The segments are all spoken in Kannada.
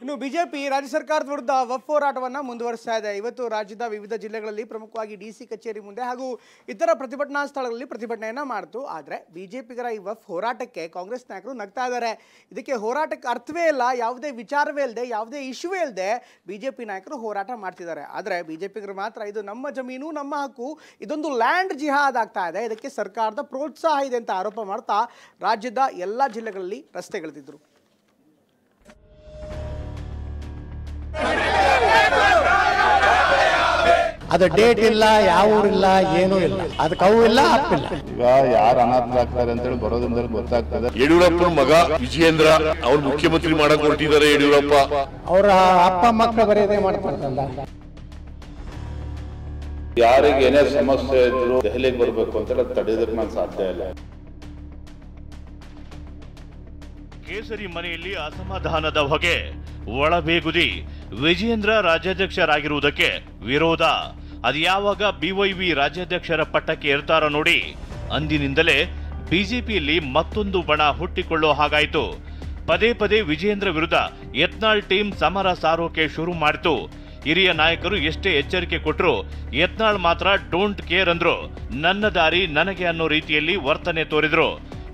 ಇನ್ನು ಬಿಜೆಪಿ ರಾಜ್ಯ ಸರ್ಕಾರದ ವಿರುದ್ಧ ವಫ್ ಹೋರಾಟವನ್ನು ಮುಂದುವರಿಸ್ತಾ ಇದೆ. ಇವತ್ತು ರಾಜ್ಯದ ವಿವಿಧ ಜಿಲ್ಲೆಗಳಲ್ಲಿ ಪ್ರಮುಖವಾಗಿ ಡಿಸಿ ಕಚೇರಿ ಮುಂದೆ ಹಾಗೂ ಇತರ ಪ್ರತಿಭಟನಾ ಸ್ಥಳಗಳಲ್ಲಿ ಪ್ರತಿಭಟನೆಯನ್ನ ಮಾಡಿತು. ಆದರೆ ಬಿಜೆಪಿಗರ ಈ ವಫ್ ಹೋರಾಟಕ್ಕೆ ಕಾಂಗ್ರೆಸ್ ನಾಯಕರು ನಗ್ತಾ ಇದ್ದಾರೆ. ಇದಕ್ಕೆ ಹೋರಾಟಕ್ಕೆ ಅರ್ಥವೇ ಇಲ್ಲ, ಯಾವುದೇ ವಿಚಾರವೇ ಇಲ್ಲದೆ, ಯಾವುದೇ ಇಶ್ಯೂವೇ ಇಲ್ಲದೆ ಬಿಜೆಪಿ ನಾಯಕರು ಹೋರಾಟ ಮಾಡ್ತಿದ್ದಾರೆ. ಆದರೆ ಬಿಜೆಪಿಗರು ಮಾತ್ರ ಇದು ನಮ್ಮ ಜಮೀನು, ನಮ್ಮ ಹಕ್ಕು, ಇದೊಂದು ಲ್ಯಾಂಡ್ ಜಿಹಾದ್ ಆಗ್ತಾ ಇದೆ, ಇದಕ್ಕೆ ಸರ್ಕಾರದ ಪ್ರೋತ್ಸಾಹ ಇದೆ ಅಂತ ಆರೋಪ ಮಾಡ್ತಾ ರಾಜ್ಯದ ಎಲ್ಲ ಜಿಲ್ಲೆಗಳಲ್ಲಿ ರಸ್ತೆಗಿಳಿದಿದ್ರು. ಅದು ಡೇಟ್ ಇಲ್ಲ, ಯಾವ ಊರಿಲ್ಲ, ಏನೂ ಇಲ್ಲ, ಅದಕ್ಕೆ ಅವು ಇಲ್ಲ, ಅಪ್ಪಿಲ್ಲ. ಈಗ ಯಾರು ಅನಾಥರಾಗ್ತಾರೆ ಅಂತ ಹೇಳಿ ಬರೋದ್ರಿಂದ ಗೊತ್ತಾಗ್ತದೆ. ಯಡಿಯೂರಪ್ಪನ ಮಗ ವಿಜಯೇಂದ್ರ ಅವ್ರು ಮುಖ್ಯಮಂತ್ರಿ ಮಾಡಕ್ ಹೊರಟಿದ್ದಾರೆ. ಯಡಿಯೂರಪ್ಪ ಅವರ ಅಪ್ಪ ಮಕ್ಕಳು ಬರೆಯದೇ ಮಾಡ್ತಾರಲ್ಲ. ಯಾರಿಗೆ ಏನೇ ಸಮಸ್ಯೆ ಇದ್ರು ದೆಹಲಿಗೆ ಬರ್ಬೇಕು ಅಂತ ತಡೆಯೋದಕ್ಕೆ ನಾನು ಸಾಧ್ಯ ಇಲ್ಲ. ಕೇಸರಿ ಮನೆಯಲ್ಲಿ ಅಸಮಾಧಾನದ ಹೊಗೆ, ಒಳಬೇಗುದಿ. ವಿಜಯೇಂದ್ರ ರಾಜ್ಯಾಧ್ಯಕ್ಷರಾಗಿರುವುದಕ್ಕೆ ವಿರೋಧ. ಅದು ಯಾವಾಗ ಬಿವೈವಿ ರಾಜ್ಯಾಧ್ಯಕ್ಷರ ಪಟ್ಟಕ್ಕೆ ಇರ್ತಾರೋ ನೋಡಿ, ಅಂದಿನಿಂದಲೇ ಬಿಜೆಪಿಯಲ್ಲಿ ಮತ್ತೊಂದು ಬಣ ಹುಟ್ಟಿಕೊಳ್ಳೋ ಹಾಗಾಯಿತು. ಪದೇ ಪದೇ ವಿಜಯೇಂದ್ರ ವಿರುದ್ಧ ಯತ್ನಾಳ್ ಟೀಮ್ ಸಮರ ಸಾರೋಕೆ ಶುರು ಮಾಡಿತು. ಹಿರಿಯ ನಾಯಕರು ಎಷ್ಟೇ ಎಚ್ಚರಿಕೆ ಕೊಟ್ಟರು, ಯತ್ನಾಳ್ ಮಾತ್ರ ಡೋಂಟ್ ಕೇರ್ ಅಂದ್ರು. ನನ್ನ ದಾರಿ ನನಗೆ ಅನ್ನೋ ರೀತಿಯಲ್ಲಿ ವರ್ತನೆ ತೋರಿದ್ರು.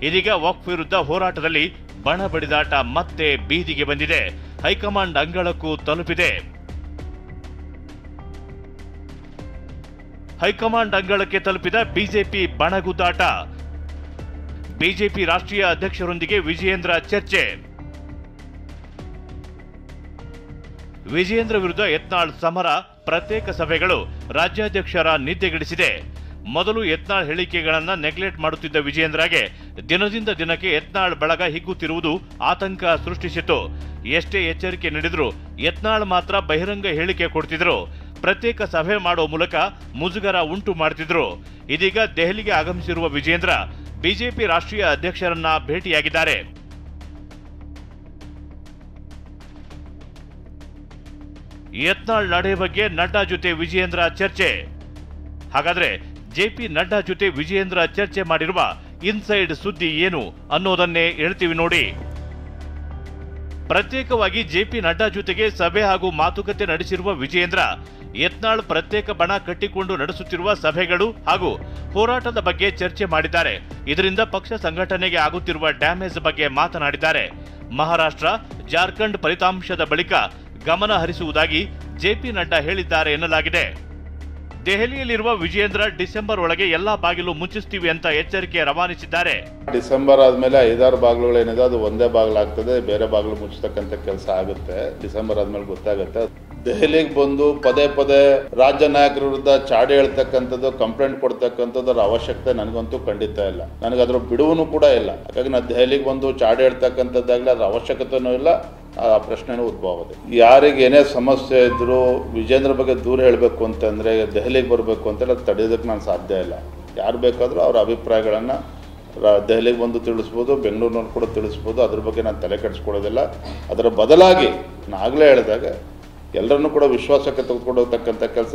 ಇದೀಗ ವಕ್ಫ್ ವಿರುದ್ಧ ಹೋರಾಟದಲ್ಲಿ ಬಣ ಬಡಿದಾಟ ಮತ್ತೆ ಬೀದಿಗೆ ಬಂದಿದೆ. ಹೈಕಮಾಂಡ್ ಅಂಗಳಕ್ಕೂ ತಲುಪಿದೆ. ಹೈಕಮಾಂಡ್ ಅಂಗಳಕ್ಕೆ ತಲುಪಿದ ಬಿಜೆಪಿ ಬಣಗುದ್ದಾಟ. ಬಿಜೆಪಿ ರಾಷ್ಟ್ರೀಯ ಅಧ್ಯಕ್ಷರೊಂದಿಗೆ ವಿಜಯೇಂದ್ರ ಚರ್ಚೆ. ವಿಜಯೇಂದ್ರ ವಿರುದ್ಧ ಯತ್ನಾಳ್ ಸಮರ, ಪ್ರತ್ಯೇಕ ಸಭೆಗಳು ರಾಜ್ಯಾಧ್ಯಕ್ಷರ ನಿದ್ದೆಗೆಡಿಸಿದೆ. ಮೊದಲು ಯತ್ನಾಳ್ ಹೇಳಿಕೆಗಳನ್ನ ನೆಗ್ಲೆಕ್ಟ್ ಮಾಡುತ್ತಿದ್ದ ವಿಜಯೇಂದ್ರಗೆ ದಿನದಿಂದ ದಿನಕ್ಕೆ ಯತ್ನಾಳ್ ಬಳಗ ಹಿಗ್ಗುತ್ತಿರುವುದು ಆತಂಕ ಸೃಷ್ಟಿಸಿತು. ಎಷ್ಟೇ ಎಚ್ಚರಿಕೆ ನೀಡಿದ್ರು ಯತ್ನಾಳ್ ಮಾತ್ರ ಬಹಿರಂಗ ಹೇಳಿಕೆ ಕೊಡ್ತಿದ್ರು. ಪ್ರತ್ಯೇಕ ಸಭೆ ಮಾಡುವ ಮೂಲಕ ಮುಜುಗರ ಉಂಟು ಮಾಡ್ತಿದ್ರು. ಇದೀಗ ದೆಹಲಿಗೆ ಆಗಮಿಸಿರುವ ವಿಜಯೇಂದ್ರ ಬಿಜೆಪಿ ರಾಷ್ಟ್ರೀಯ ಅಧ್ಯಕ್ಷರನ್ನ ಭೇಟಿಯಾಗಿದ್ದಾರೆ. ಯತ್ನಾಳ್ ನಡೆ ಬಗ್ಗೆ ನಡ್ಡಾ ಜೊತೆ ವಿಜಯೇಂದ್ರ ಚರ್ಚೆ. ಹಾಗಾದ್ರೆ ಜೆಪಿ ನಡ್ಡಾ ಜೊತೆ ವಿಜಯೇಂದ್ರ ಚರ್ಚೆ ಮಾಡಿರುವ ಇನ್ಸೈಡ್ ಸುದ್ದಿ ಏನು ಅನ್ನೋದನ್ನೇ ಹೇಳ್ತೀವಿ ನೋಡಿ. ಪ್ರತ್ಯೇಕವಾಗಿ ಜೆಪಿ ನಡ್ಡಾ ಜೊತೆಗೆ ಸಭೆ ಹಾಗೂ ಮಾತುಕತೆ ನಡೆಸಿರುವ ವಿಜಯೇಂದ್ರ ಯತ್ನಾಳ್ ಪ್ರತ್ಯೇಕ ಬಣ ಕಟ್ಟಿಕೊಂಡು ನಡೆಸುತ್ತಿರುವ ಸಭೆಗಳು ಹಾಗೂ ಹೋರಾಟದ ಬಗ್ಗೆ ಚರ್ಚೆ ಮಾಡಿದ್ದಾರೆ. ಇದರಿಂದ ಪಕ್ಷ ಸಂಘಟನೆಗೆ ಆಗುತ್ತಿರುವ ಡ್ಯಾಮೇಜ್ ಬಗ್ಗೆ ಮಾತನಾಡಿದ್ದಾರೆ. ಮಹಾರಾಷ್ಟ್ರ, ಜಾರ್ಖಂಡ್ ಫಲಿತಾಂಶದ ಬಳಿಕ ಗಮನ ಹರಿಸುವುದಾಗಿ ಜೆಪಿ ನಡ್ಡಾ ಹೇಳಿದ್ದಾರೆ ಎನ್ನಲಾಗಿದೆ. ದೆಹಲಿಯಲ್ಲಿರುವ ವಿಜಯೇಂದ್ರ ಡಿಸೆಂಬರ್ ಒಳಗೆ ಎಲ್ಲಾ ಬಾಗಿಲು ಮುಚ್ಚಿಸ್ತೀವಿ ಅಂತ ಎಚ್ಚರಿಕೆ ರವಾನಿಸಿದ್ದಾರೆ. ಡಿಸೆಂಬರ್ ಆದ್ಮೇಲೆ 5-6 ಬಾಗಿಲುಗಳೇನಿದೆ ಅದು ಒಂದೇ ಬಾಗಿಲಾಗ್ತದೆ, ಬೇರೆ ಬಾಗಿಲು ಮುಚ್ಚತಕ್ಕಂಥ ಕೆಲಸ ಆಗುತ್ತೆ. ಡಿಸೆಂಬರ್ ಆದ್ಮೇಲೆ ಗೊತ್ತಾಗುತ್ತೆ. ದೆಹಲಿಗೆ ಬಂದು ಪದೇ ಪದೇ ರಾಜ್ಯ ನಾಯಕರ ವಿರುದ್ಧ ಚಾಡಿ ಹೇಳ್ತಕ್ಕಂಥದ್ದು, ಕಂಪ್ಲೇಂಟ್ ಕೊಡ್ತಕ್ಕಂಥದ್ದು ಅದರ ಅವಶ್ಯಕತೆ ನನಗಂತೂ ಖಂಡಿತ ಇಲ್ಲ. ನನಗೆ ಅದ್ರ ಬಿಡುವನು ಕೂಡ ಇಲ್ಲ. ಹಾಗಾಗಿ ನಾನು ದೆಹಲಿಗೆ ಬಂದು ಚಾಡಿ ಹೇಳ್ತಕ್ಕಂಥದ್ದಾಗಲಿ ಅದರ ಅವಶ್ಯಕತೆನೂ ಇಲ್ಲ, ಆ ಪ್ರಶ್ನೆನೂ ಉದ್ಭವ ಆಗೋದು. ಯಾರಿಗೆ ಏನೇ ಸಮಸ್ಯೆ ಇದ್ರು ವಿಜೇಂದ್ರ ಬಗ್ಗೆ ದೂರ ಹೇಳಬೇಕು ಅಂತಂದರೆ ದೆಹಲಿಗೆ ಬರಬೇಕು ಅಂತೇಳಿ ಅದು ತಡೆಯೋದಕ್ಕೆ ನಾನು ಸಾಧ್ಯ ಇಲ್ಲ. ಯಾರು ಬೇಕಾದರೂ ಅವರ ಅಭಿಪ್ರಾಯಗಳನ್ನು ದೆಹಲಿಗೆ ಬಂದು ತಿಳಿಸ್ಬೋದು, ಬೆಂಗಳೂರಿನವ್ರು ಕೂಡ ತಿಳಿಸ್ಬೋದು. ಅದ್ರ ಬಗ್ಗೆ ನಾನು ತಲೆ ಕೆಡಿಸ್ಕೊಳ್ಳೋದಿಲ್ಲ. ಅದರ ಬದಲಾಗಿ ನಾನು ಆಗಲೇ ಹೇಳಿದಾಗ ಎಲ್ಲರನ್ನೂ ಕೂಡ ವಿಶ್ವಾಸಕ್ಕೆ ತೆಗೆದುಕೊಂಡು ಹೋಗ್ತಕ್ಕಂಥ ಕೆಲಸ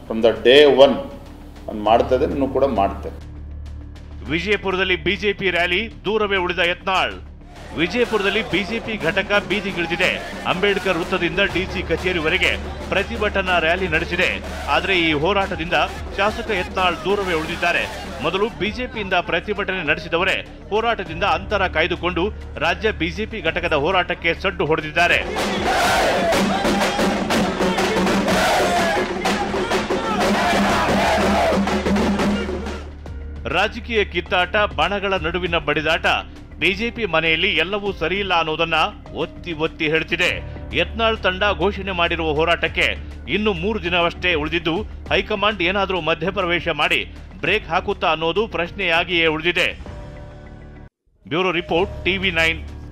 ಫ್ರಮ್ ದ ಡೇ 1 ನಾನು ಮಾಡ್ತದೆ, ಇನ್ನೂ ಕೂಡ ಮಾಡ್ತೇನೆ. ವಿಜಯಪುರದಲ್ಲಿ ಬಿಜೆಪಿ ರ್ಯಾಲಿ, ದೂರವೇ ಉಳಿದ ಯತ್ನಾಳ್. ವಿಜಯಪುರದಲ್ಲಿ ಬಿಜೆಪಿ ಘಟಕ ಬೀದಿಗಿಳಿದಿದೆ. ಅಂಬೇಡ್ಕರ್ ವೃತ್ತದಿಂದ ಡಿಸಿ ಕಚೇರಿವರೆಗೆ ಪ್ರತಿಭಟನಾ ರ್ಯಾಲಿ ನಡೆಸಿದೆ. ಆದರೆ ಈ ಹೋರಾಟದಿಂದ ಶಾಸಕ ಯತ್ನಾಳ್ ದೂರವೇ ಉಳಿದಿದ್ದಾರೆ. ಮೊದಲು ಬಿಜೆಪಿಯಿಂದ ಪ್ರತಿಭಟನೆ ನಡೆಸಿದವರೇ ಹೋರಾಟದಿಂದ ಅಂತರ ಕಾಯ್ದುಕೊಂಡು ರಾಜ್ಯ ಬಿಜೆಪಿ ಘಟಕದ ಹೋರಾಟಕ್ಕೆ ಸಡ್ಡು ಹೊಡೆದಿದ್ದಾರೆ. ರಾಜಕೀಯ ಕಿತ್ತಾಟ, ಬಣಗಳ ನಡುವಿನ ಬಡಿದಾಟ, ಬಿಜೆಪಿ ಮನೆಯಲ್ಲಿ ಎಲ್ಲವೂ ಸರಿಯಿಲ್ಲ ಅನ್ನೋದನ್ನ ಒತ್ತಿ ಒತ್ತಿ ಹೇಳ್ತಿದೆ. ಯತ್ನಾಳ್ ತಂಡ ಘೋಷಣೆ ಮಾಡಿರುವ ಹೋರಾಟಕ್ಕೆ ಇನ್ನು 3 ದಿನವಷ್ಟೇ ಉಳಿದಿದ್ದು, ಹೈಕಮಾಂಡ್ ಏನಾದರೂ ಮಧ್ಯಪ್ರವೇಶ ಮಾಡಿ ಬ್ರೇಕ್ ಹಾಕುತ್ತಾ ಅನ್ನೋದು ಪ್ರಶ್ನೆಯಾಗಿಯೇ ಉಳಿದಿದೆ. Bureau report, TV9.